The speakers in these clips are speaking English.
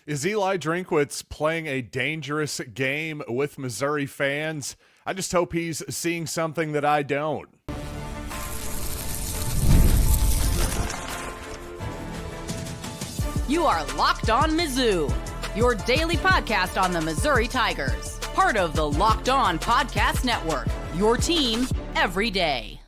Is Eli Drinkwitz playing a dangerous game with Missouri fans? I just hope he's seeing something that I don't. You are Locked On Mizzou, your daily podcast on the Missouri Tigers. Part of the Locked On Podcast Network, your team every day.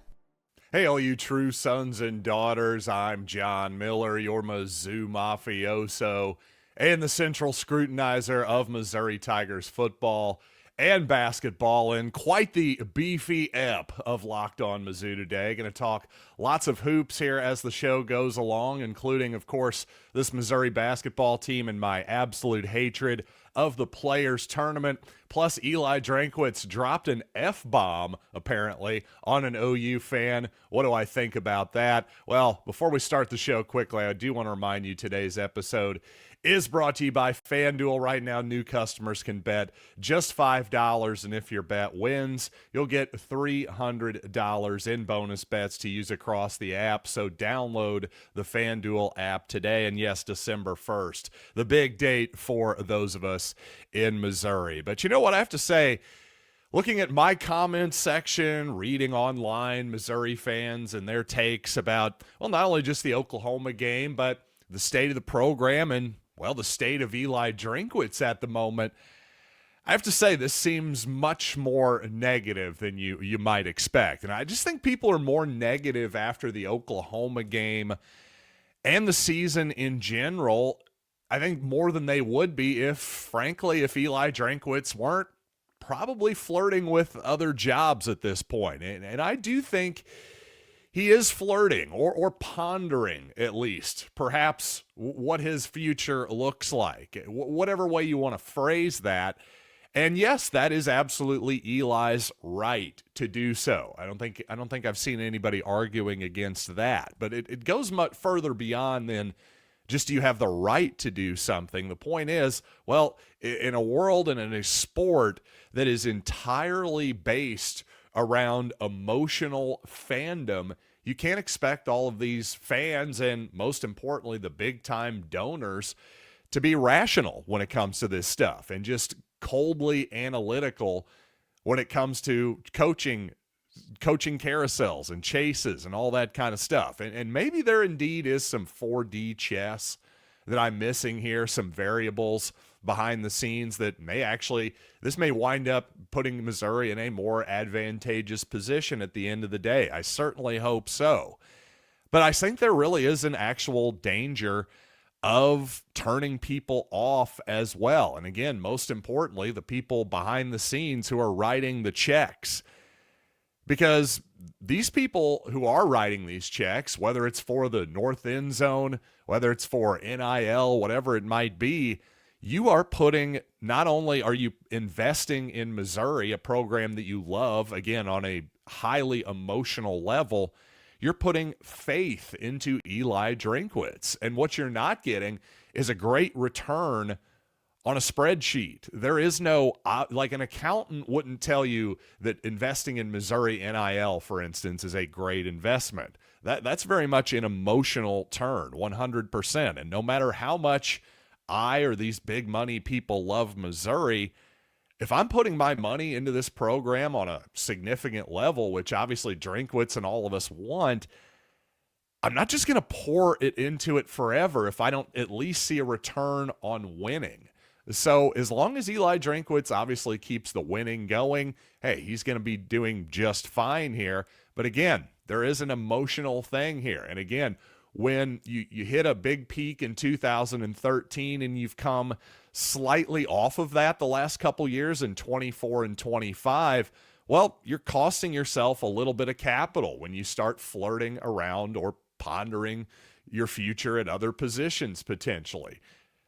Hey, all you true sons and daughters, I'm John Miller, your Mizzou mafioso, and the central scrutinizer of Missouri Tigers football and basketball, in quite the beefy ep of Locked On Mizzou today. Going to talk lots of hoops here as the show goes along, including, of course, this Missouri basketball team and my absolute hatred of the Players Tournament. Plus, Eli Drinkwitz dropped an F-bomb, apparently, on an OU fan. What do I think about that? Well, before we start the show quickly, I do want to remind you today's episode is brought to you by FanDuel. Right now, new customers can bet just $5, and if your bet wins, you'll get $300 in bonus bets to use across the app. So download the FanDuel app today, and yes, December 1st, the big date for those of us in Missouri. But you know what I have to say? Looking at my comments section, reading online Missouri fans and their takes about, well, not only just the Oklahoma game, but the state of the program and, well, the state of Eli Drinkwitz at the moment, I have to say this seems much more negative than you might expect. And I just think people are more negative after the Oklahoma game and the season in general, I think more than they would be if Eli Drinkwitz weren't probably flirting with other jobs at this point. And I do think he is flirting or pondering, at least, perhaps what his future looks like, whatever way you want to phrase that. And yes, that is absolutely Eli's right to do so. I don't think I've seen anybody arguing against that. But it goes much further beyond than just you have the right to do something. The point is, well, in a world and in a sport that is entirely based around emotional fandom, you can't expect all of these fans and, most importantly, the big-time donors to be rational when it comes to this stuff and just coldly analytical when it comes to coaching carousels and chases and all that kind of stuff. And maybe there indeed is some 4D chess that I'm missing here, some variables behind the scenes that this may wind up putting Missouri in a more advantageous position at the end of the day. I certainly hope so. But I think there really is an actual danger of turning people off as well. And again, most importantly, the people behind the scenes who are writing the checks. Because these people who are writing these checks, whether it's for the North End Zone, whether it's for NIL, whatever it might be, not only are you investing in Missouri, a program that you love, again, on a highly emotional level, you're putting faith into Eli Drinkwitz. And what you're not getting is a great return on a spreadsheet. There is no, like an accountant wouldn't tell you that investing in Missouri NIL, for instance, is a great investment. That's very much an emotional turn, 100%. And no matter how much I or these big money people love Missouri, if I'm putting my money into this program on a significant level, which obviously Drinkwitz and all of us want, I'm not just going to pour it into it forever if I don't at least see a return on winning. So as long as Eli Drinkwitz obviously keeps the winning going, hey, he's going to be doing just fine here. But again, there is an emotional thing here. And again, when you hit a big peak in 2013 and you've come slightly off of that the last couple years in 24 and 25, well, you're costing yourself a little bit of capital when you start flirting around or pondering your future at other positions potentially.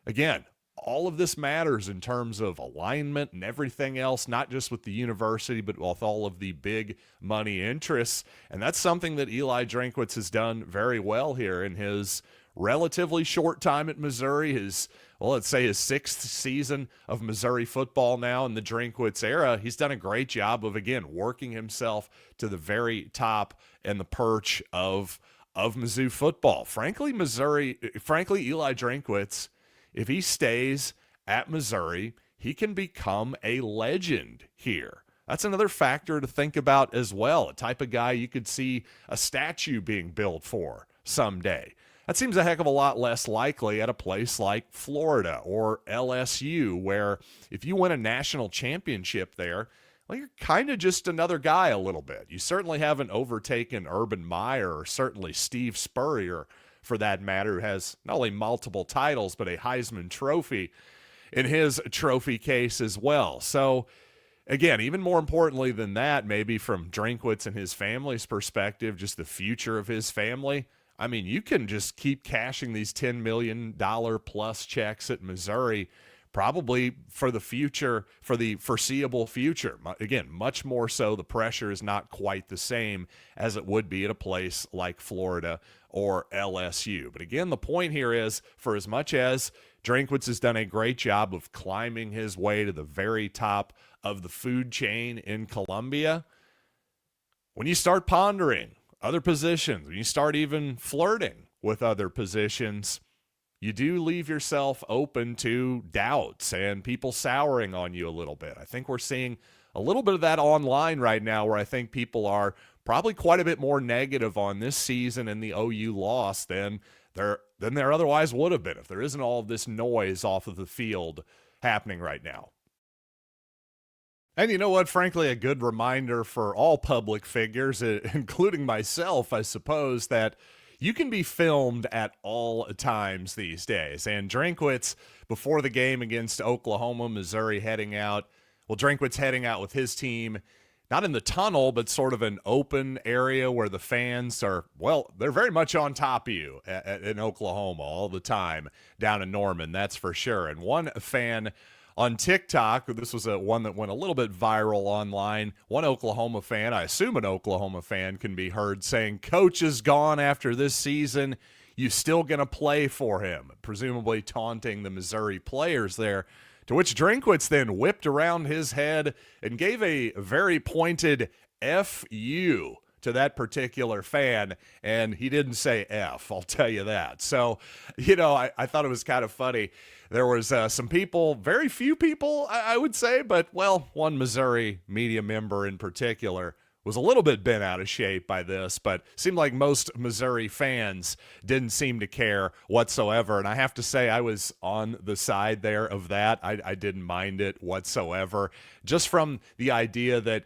Again, all of this matters in terms of alignment and everything else, not just with the university, but with all of the big money interests. And that's something that Eli Drinkwitz has done very well here in his relatively short time at Missouri, let's say his sixth season of Missouri football now in the Drinkwitz era. He's done a great job of, again, working himself to the very top and the perch of Mizzou football. Frankly, Eli Drinkwitz if he stays at Missouri, he can become a legend here. That's another factor to think about as well, a type of guy you could see a statue being built for someday. That seems a heck of a lot less likely at a place like Florida or LSU, where if you win a national championship there, well, you're kind of just another guy a little bit. You certainly haven't overtaken Urban Meyer or certainly Steve Spurrier, for that matter, who has not only multiple titles, but a Heisman Trophy in his trophy case as well. So, again, even more importantly than that, maybe from Drinkwitz and his family's perspective, just the future of his family, I mean, you can just keep cashing these $10 million plus checks at Missouri probably for the future, for the foreseeable future. Again, much more so, the pressure is not quite the same as it would be at a place like Florida or LSU. But again, the point here is, for as much as Drinkwitz has done a great job of climbing his way to the very top of the food chain in Columbia, when you start pondering other positions, when you start even flirting with other positions, you do leave yourself open to doubts and people souring on you a little bit. I think we're seeing a little bit of that online right now, where I think people are probably quite a bit more negative on this season and the OU loss than there otherwise would have been if there isn't all of this noise off of the field happening right now. And you know what? Frankly, a good reminder for all public figures, including myself, I suppose, that you can be filmed at all times these days. And Drinkwitz, before the game against Oklahoma, Missouri heading out with his team, not in the tunnel, but sort of an open area where the fans are, well, they're very much on top of you in Oklahoma all the time down in Norman, that's for sure. And one fan on TikTok, this was one that went a little bit viral online. One Oklahoma fan, I assume an Oklahoma fan, can be heard saying, "Coach is gone after this season. You still going to play for him?" Presumably taunting the Missouri players there. To which Drinkwitz then whipped around his head and gave a very pointed F you to that particular fan, and he didn't say F, I'll tell you that. So, I thought it was kind of funny. There was some people, very few people, I would say, but, well, one Missouri media member in particular was a little bit bent out of shape by this, but seemed like most Missouri fans didn't seem to care whatsoever. And I have to say, I was on the side there of that. I didn't mind it whatsoever, just from the idea that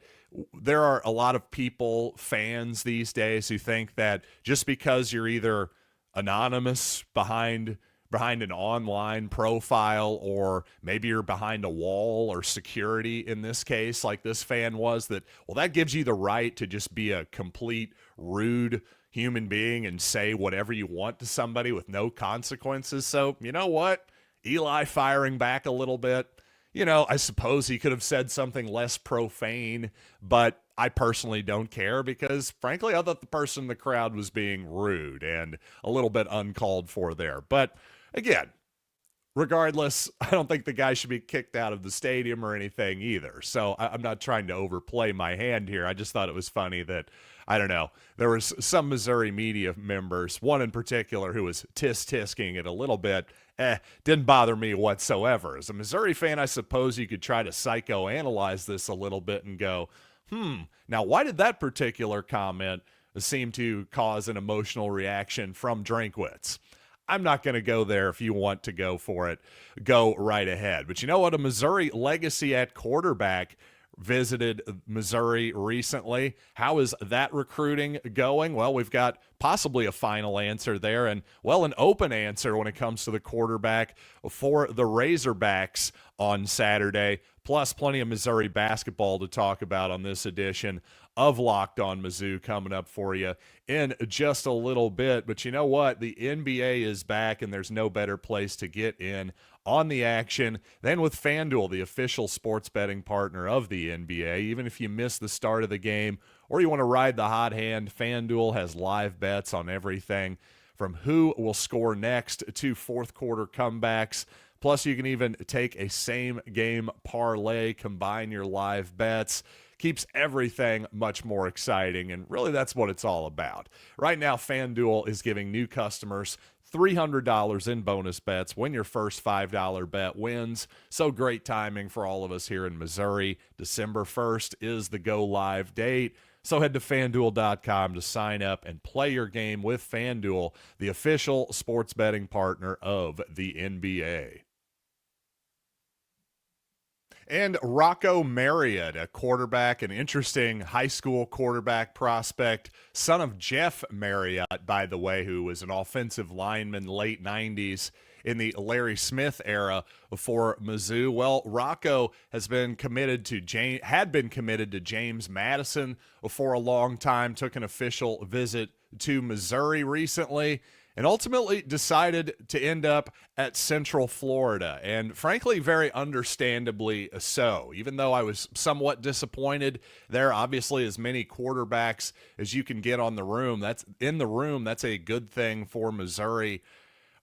there are a lot of people, fans these days, who think that just because you're either anonymous behind an online profile, or maybe you're behind a wall or security in this case, like this fan was, that gives you the right to just be a complete rude human being and say whatever you want to somebody with no consequences. So, you know what? Eli firing back a little bit. I suppose he could have said something less profane, but I personally don't care because, frankly, I thought the person in the crowd was being rude and a little bit uncalled for there. But again, regardless, I don't think the guy should be kicked out of the stadium or anything either. So I'm not trying to overplay my hand here. I just thought it was funny that, I don't know, there was some Missouri media members, one in particular who was tisk-tisking it a little bit. Didn't bother me whatsoever. As a Missouri fan, I suppose you could try to psychoanalyze this a little bit and go, now why did that particular comment seem to cause an emotional reaction from Drinkwitz? I'm not going to go there. If you want to go for it, go right ahead. But you know what? A Missouri legacy at quarterback visited Missouri recently. How is that recruiting going? Well, we've got possibly a final answer there, and, well, an open answer when it comes to the quarterback for the Razorbacks on Saturday, plus plenty of Missouri basketball to talk about on this edition of Locked On Mizzou coming up for you in just a little bit. But you know what? The NBA is back, and there's no better place to get in on the action than with FanDuel, the official sports betting partner of the NBA. Even if you miss the start of the game or you want to ride the hot hand, FanDuel has live bets on everything from who will score next to fourth quarter comebacks, Plus, you can even take a same-game parlay, combine your live bets. Keeps everything much more exciting, and really that's what it's all about. Right now, FanDuel is giving new customers $300 in bonus bets when your first $5 bet wins. So great timing for all of us here in Missouri. December 1st is the go-live date. So head to FanDuel.com to sign up and play your game with FanDuel, the official sports betting partner of the NBA. And Rocco Marriott, a quarterback, an interesting high school quarterback prospect, son of Jeff Marriott, by the way, who was an offensive lineman late 90s in the Larry Smith era for Mizzou. Well, Rocco had been committed to James Madison for a long time, took an official visit to Missouri recently, and ultimately decided to end up at Central Florida, and frankly, very understandably so. Even though I was somewhat disappointed, there are obviously as many quarterbacks as you can get on the room. That's a good thing for Missouri,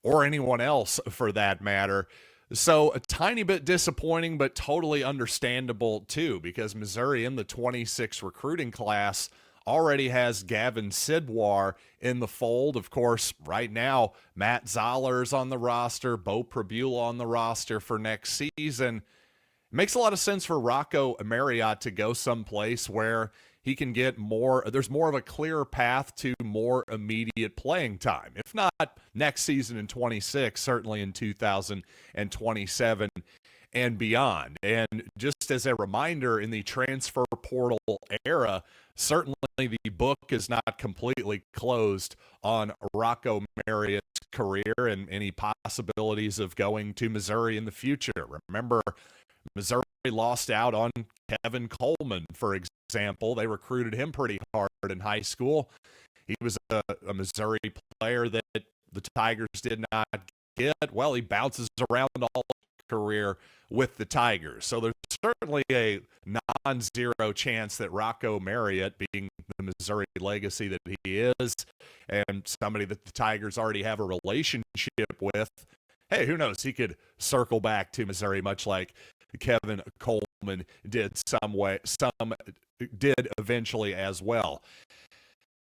or anyone else for that matter. So a tiny bit disappointing, but totally understandable too, because Missouri in the 26 recruiting class already has Gavin Sidwar in the fold. Of course, right now, Matt Zoller's on the roster, Bo Prabula on the roster for next season. It makes a lot of sense for Rocco Marriott to go someplace where he can get more, there's more of a clear path to more immediate playing time. If not next season in 26, certainly in 2027 and beyond. And just as a reminder, in the transfer portal era, certainly the book is not completely closed on Rocco Marriott's career and any possibilities of going to Missouri in the future. Remember, Missouri lost out on Kevin Coleman, for example. They recruited him pretty hard in high school. He was a Missouri player that the Tigers did not get. Well, he bounces around all career with the Tigers. So there's certainly a non-zero chance that Rocco Marriott, being the Missouri legacy that he is, and somebody that the Tigers already have a relationship with, hey, who knows? He could circle back to Missouri, much like Kevin Coleman did did eventually as well.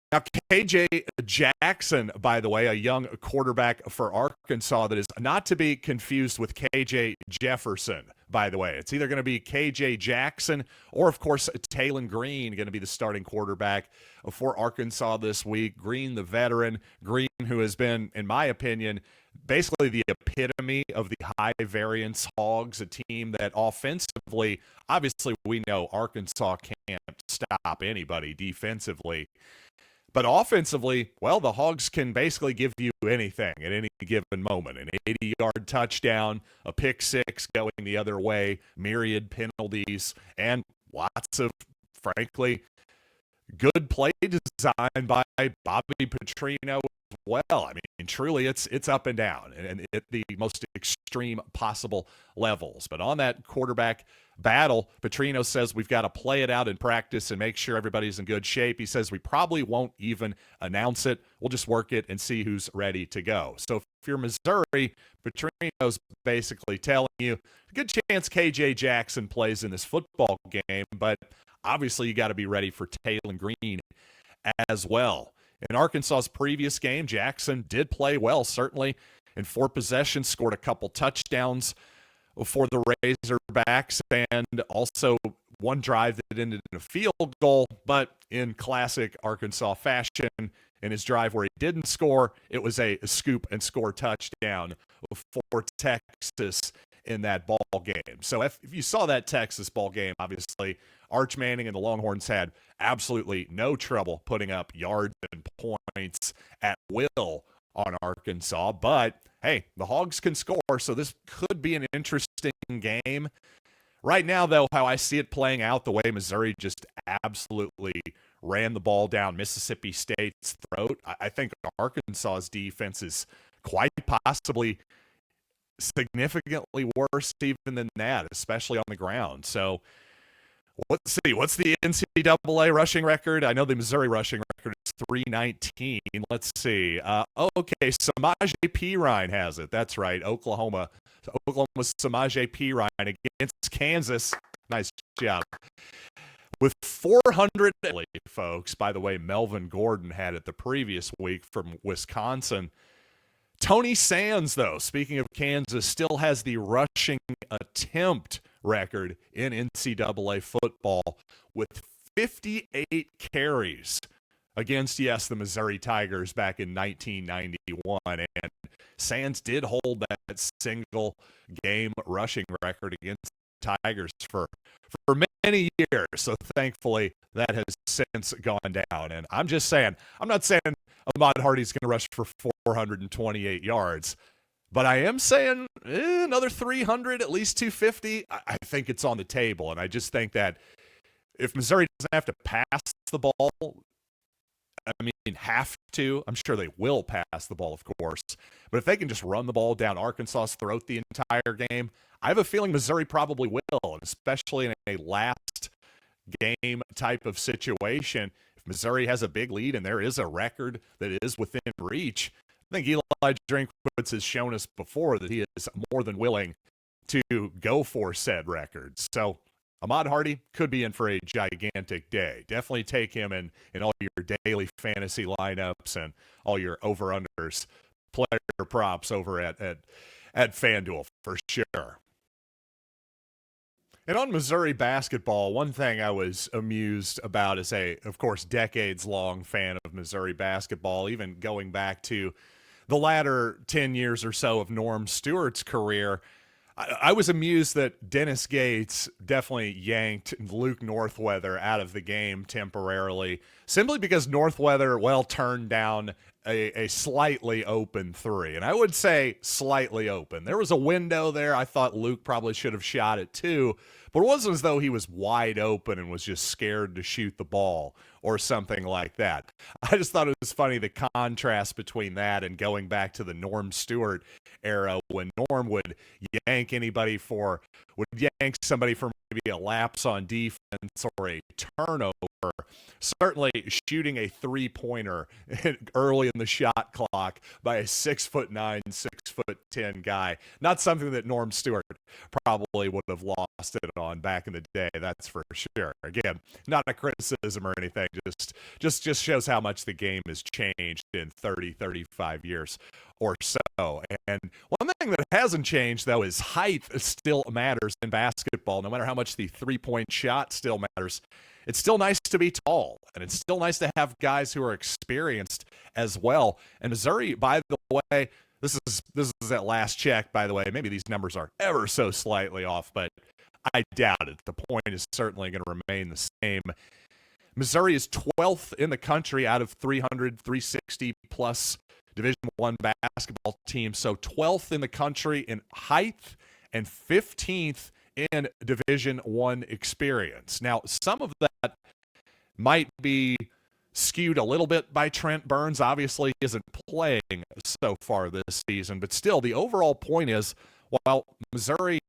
Now, KJ Jackson, by the way, a young quarterback for Arkansas that is not to be confused with KJ Jefferson, by the way. It's either going to be KJ Jackson or, of course, Taylen Green going to be the starting quarterback for Arkansas this week. Green, the veteran. Green, who has been, in my opinion, basically the epitome of the high variance Hogs, a team that offensively, obviously we know Arkansas can't stop anybody defensively. But offensively, well, the Hogs can basically give you anything at any given moment. An 80-yard touchdown, a pick six going the other way, myriad penalties, and lots of, frankly, good play design by Bobby Petrino as well. I mean, truly, it's up and down, and at the most extreme possible levels. But on that quarterback battle, Petrino says we've got to play it out in practice and make sure everybody's in good shape. He says we probably won't even announce it. We'll just work it and see who's ready to go. So if you're Missouri, Petrino's basically telling you a good chance KJ Jackson plays in this football game, but obviously you got to be ready for Taylen Green as well. In Arkansas's previous game, Jackson did play well, certainly. In 4 possessions, scored a couple touchdowns for the Razorbacks, and also one drive that ended in a field goal. But in classic Arkansas fashion, in his drive where he didn't score, it was a scoop and score touchdown for Texas in that ball game. So if you saw that Texas ball game, obviously Arch Manning and the Longhorns had absolutely no trouble putting up yards and points at will on Arkansas. But hey, the Hogs can score, so this could be an interesting game. Right now, though, how I see it playing out, the way Missouri just absolutely ran the ball down Mississippi State's throat, I think Arkansas's defense is quite possibly significantly worse even than that, especially on the ground. So Let's see. What's the NCAA rushing record? I know the Missouri rushing record is 319. Let's see. Okay, Samaje Perine has it. That's right. Oklahoma's Samaje Perine against Kansas. Nice job. With 400, folks. By the way, Melvin Gordon had it the previous week from Wisconsin. Tony Sands, though, speaking of Kansas, still has the rushing attempt record in NCAA football with 58 carries against, yes, the Missouri Tigers back in 1991. And Sands did hold that single game rushing record against the Tigers for many years. So thankfully that has since gone down. And I'm just saying, I'm not saying Ahmad Hardy's going to rush for 428 yards, but I am saying another 300, at least 250. I think it's on the table. And I just think that if Missouri doesn't have to pass the ball, I mean, have to. I'm sure they will pass the ball, of course. But if they can just run the ball down Arkansas's throat the entire game, I have a feeling Missouri probably will, especially in a last game type of situation. If Missouri has a big lead and there is a record that is within reach, I think Eli Drinkwitz has shown us before that he is more than willing to go for said records. So Ahmad Hardy could be in for a gigantic day. Definitely take him in all your daily fantasy lineups and all your over-unders, player props over at FanDuel for sure. And on Missouri basketball, one thing I was amused about as a, of course, decades-long fan of Missouri basketball, even going back to the latter 10 years or so of Norm Stewart's career, I was amused that Dennis Gates definitely yanked Luke Northweather out of the game temporarily, simply because Northweather, turned down a slightly open three. And I would say slightly open. There was a window there. I thought Luke probably should have shot it too, but it wasn't as though he was wide open and was just scared to shoot the ball or something like that. I just thought it was funny, the contrast between that and going back to the Norm Stewart era when Norm would yank somebody for maybe a lapse on defense or a turnover. Certainly shooting a three-pointer early in the shot clock by a 6'9", 6'10" guy. Not something that Norm Stewart probably would have lost it on back in the day, that's for sure. Again, not a criticism or anything, just shows how much the game has changed in 30, 35 years or so. And one thing that hasn't changed, though, is height still matters in basketball. No matter how much the three-point shot still matters, it's still nice to be tall, and it's still nice to have guys who are experienced as well. And Missouri, by the way, this is at last check, by the way. Maybe these numbers are ever so slightly off, but I doubt it. The point is certainly going to remain the same. Missouri is 12th in the country out of 300, 360-plus Division I basketball teams. So 12th in the country in height and 15th in Division I experience. Now, some of that might be skewed a little bit by Trent Burns. Obviously, he isn't playing so far this season, but still, the overall point is, while Missouri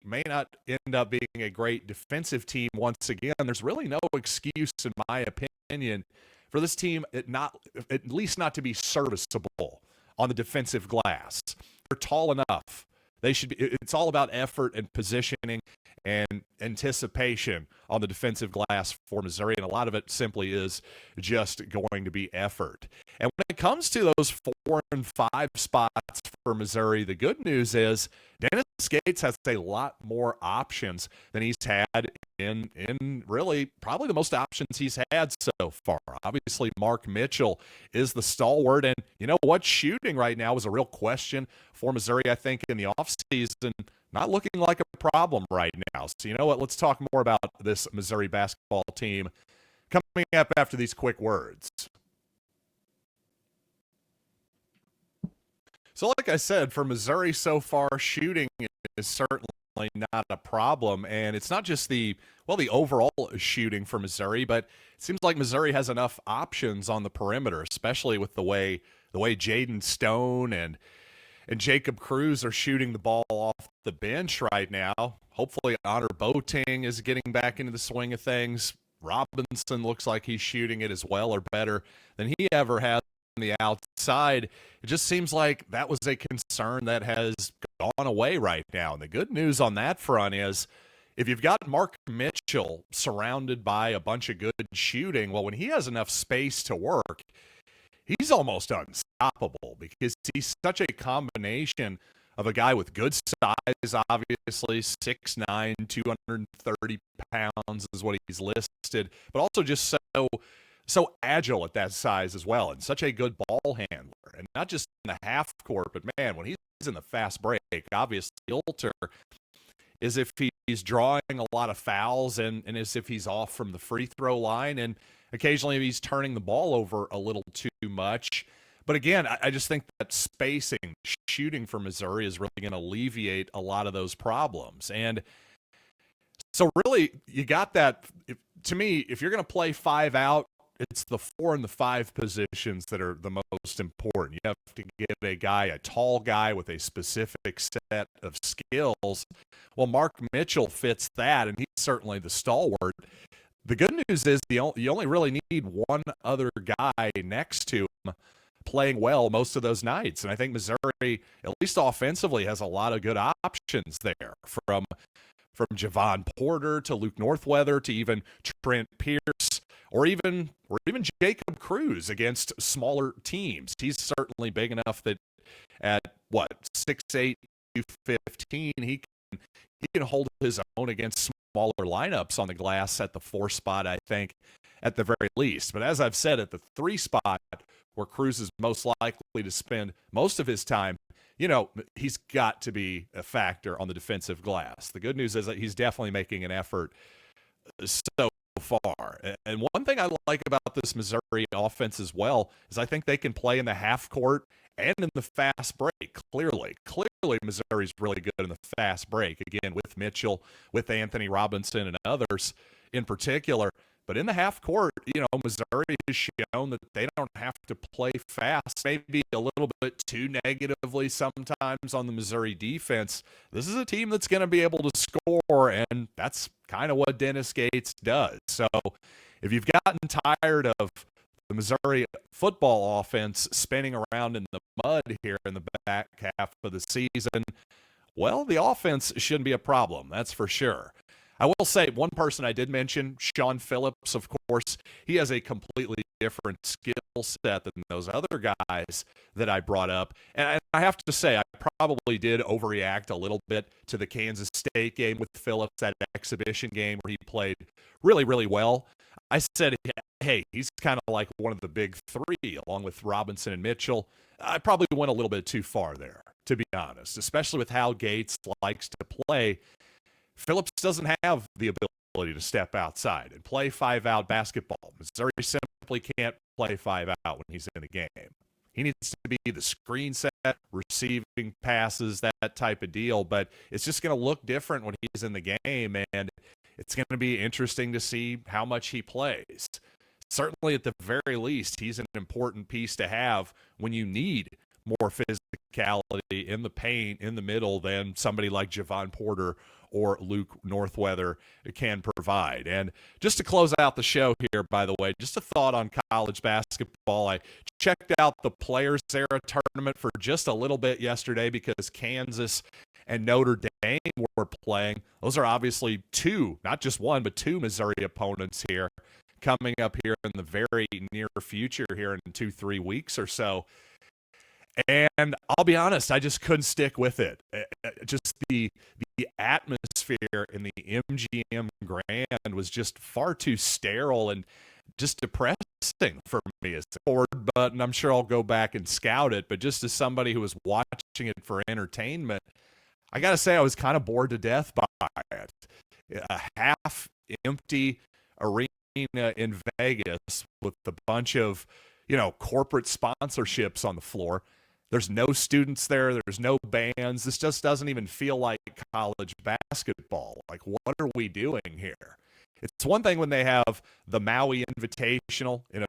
may not end up being a great defensive team once again, there's really no excuse, in my opinion, for this team at least not to be serviceable on the defensive glass. They're tall enough. They should be. It's all about effort and positioning and anticipation on the defensive glass for Missouri, and a lot of it simply is just going to be effort. And when it comes to those 4 and 5 spots for Missouri, the good news is Dennis Gates has a lot more options than he's had in really probably the most options he's had so far. Obviously, Mark Mitchell is the stalwart, and you know what? Shooting right now is a real question for Missouri, I think, in the offseason. Not looking like a problem right now. So you know what? Let's talk more about this Missouri basketball team coming up after these quick words. So like I said, for Missouri so far, shooting is certainly not a problem. And it's not just the overall shooting for Missouri, but it seems like Missouri has enough options on the perimeter, especially with the way Jaden Stone and and Jacob Cruz are shooting the ball off the bench right now. Hopefully Honor Boateng is getting back into the swing of things. Robinson looks like he's shooting it as well or better than he ever has on the outside. It just seems like that was a concern that has gone away right now. And the good news on that front is if you've got Mark Mitchell surrounded by a bunch of good shooting, well, when he has enough space to work, he's almost unstoppable because he's such a combination of a guy with good size, obviously, 6'9", 230 pounds is what he's listed, but also just so agile at that size as well, and such a good ball handler. And not just in the half court, but man, when he's in the fast break, obviously, Ulter is if he's drawing a lot of fouls and as if he's off from the free throw line, and occasionally he's turning the ball over a little too much. But again, I just think that spacing, shooting for Missouri is really going to alleviate a lot of those problems. And so really, you got that. To me, if you're going to play 5 out, it's the 4 and the 5 positions that are the most important. You have to get a tall guy with a specific set of skills. Well, Mark Mitchell fits that, and he's certainly the stalwart. The good news is you only really need one other guy next to him playing well most of those nights. And I think Missouri, at least offensively, has a lot of good options there, from Javon Porter to Luke Northweather to even Trent Pierce or even Jacob Cruz against smaller teams. He's certainly big enough that at 6'8", 215, he can hold his own against smaller lineups on the glass at the 4 spot, I think, at the very least. But as I've said, at the 3 spot, where Cruz is most likely to spend most of his time, he's got to be a factor on the defensive glass. The good news is that he's definitely making an effort so far. And one thing I like about this Missouri offense as well is I think they can play in the half court and in the fast break. Clearly, Missouri's really good in the fast break, again, with Mitchell, with Anthony Robinson and others in particular. But in the half court, Missouri has shown that they don't have to play fast, maybe a little bit too negatively sometimes on the Missouri defense. This is a team that's going to be able to score, and that's kind of what Dennis Gates does. So if you've gotten tired of the Missouri football offense spinning around in the mud here in the back half of the season, well, the offense shouldn't be a problem, that's for sure. I will say one person I did mention, Sean Phillips, of course, he has a completely different skill set than those other guys that I brought up. And I have to say, I probably did overreact a little bit to the Kansas State game with Phillips, that exhibition game where he played really, really well. I said, hey, he's kind of like one of the big 3, along with Robinson and Mitchell. I probably went a little bit too far there, to be honest, especially with how Gates likes to play. Phillips doesn't have the ability to step outside and play 5-out basketball. Missouri simply can't play 5 out when he's in the game. He needs to be the screen set, receiving passes, that type of deal. But it's just going to look different when he's in the game, and it's going to be interesting to see how much he plays. Certainly, at the very least, he's an important piece to have when you need more physicality in the paint, in the middle, than somebody like Javon Porter or Luke Northweather can provide. And just to close out the show here, by the way, just a thought on college basketball. I checked out the Players Era tournament for just a little bit yesterday because Kansas and Notre Dame were playing. Those are obviously 2, not just 1, but 2 Missouri opponents here coming up here in the very near future here in 2-3 weeks or so. And I'll be honest, I just couldn't stick with it. Just the atmosphere in the MGM Grand was just far too sterile and just depressing for me as a forward button. I'm sure I'll go back and scout it, but just as somebody who was watching it for entertainment, I got to say I was kind of bored to death by it. A half-empty arena in Vegas with a bunch of, corporate sponsorships on the floor. There's no students there. There's no bands. This just doesn't even feel like college basketball. Like, what are we doing here? It's one thing when they have the Maui Invitational in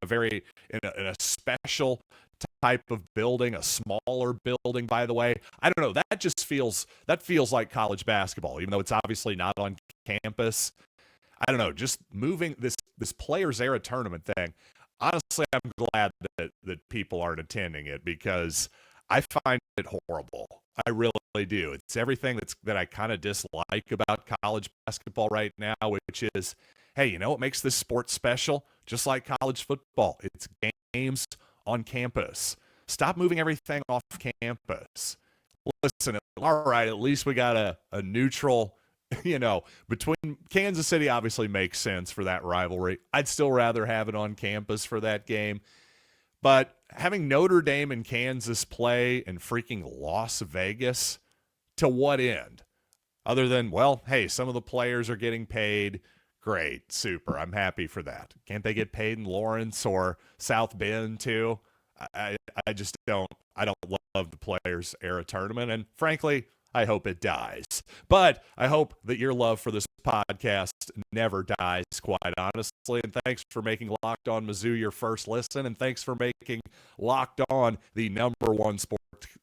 a special type of building, a smaller building, by the way. I don't know. That feels like college basketball, even though it's obviously not on campus. I don't know. Just moving this Players Era tournament thing. Honestly, I'm glad that people aren't attending it because I find it horrible. I really do. It's everything that I kind of dislike about college basketball right now, which is, hey, you know what makes this sport special? Just like college football, it's games on campus. Stop moving everything off campus. Listen, all right, at least we got a neutral, between Kansas City obviously makes sense for that rivalry. I'd still rather have it on campus for that game. But having Notre Dame and Kansas play in freaking Las Vegas, to what end? Other than, well, hey, some of the players are getting paid. Great, super. I'm happy for that. Can't they get paid in Lawrence or South Bend too? I just don't. I don't love the Players Era tournament, and frankly, I hope it dies. But I hope that your love for this podcast never dies, quite honestly. And thanks for making Locked On Mizzou your first listen, and thanks for making Locked On the #1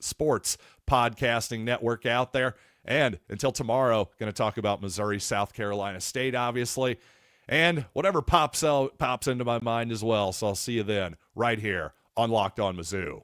sports podcasting network out there. And until tomorrow, going to talk about Missouri, South Carolina State, obviously, and whatever pops into my mind as well. So I'll see you then, right here on Locked On Mizzou.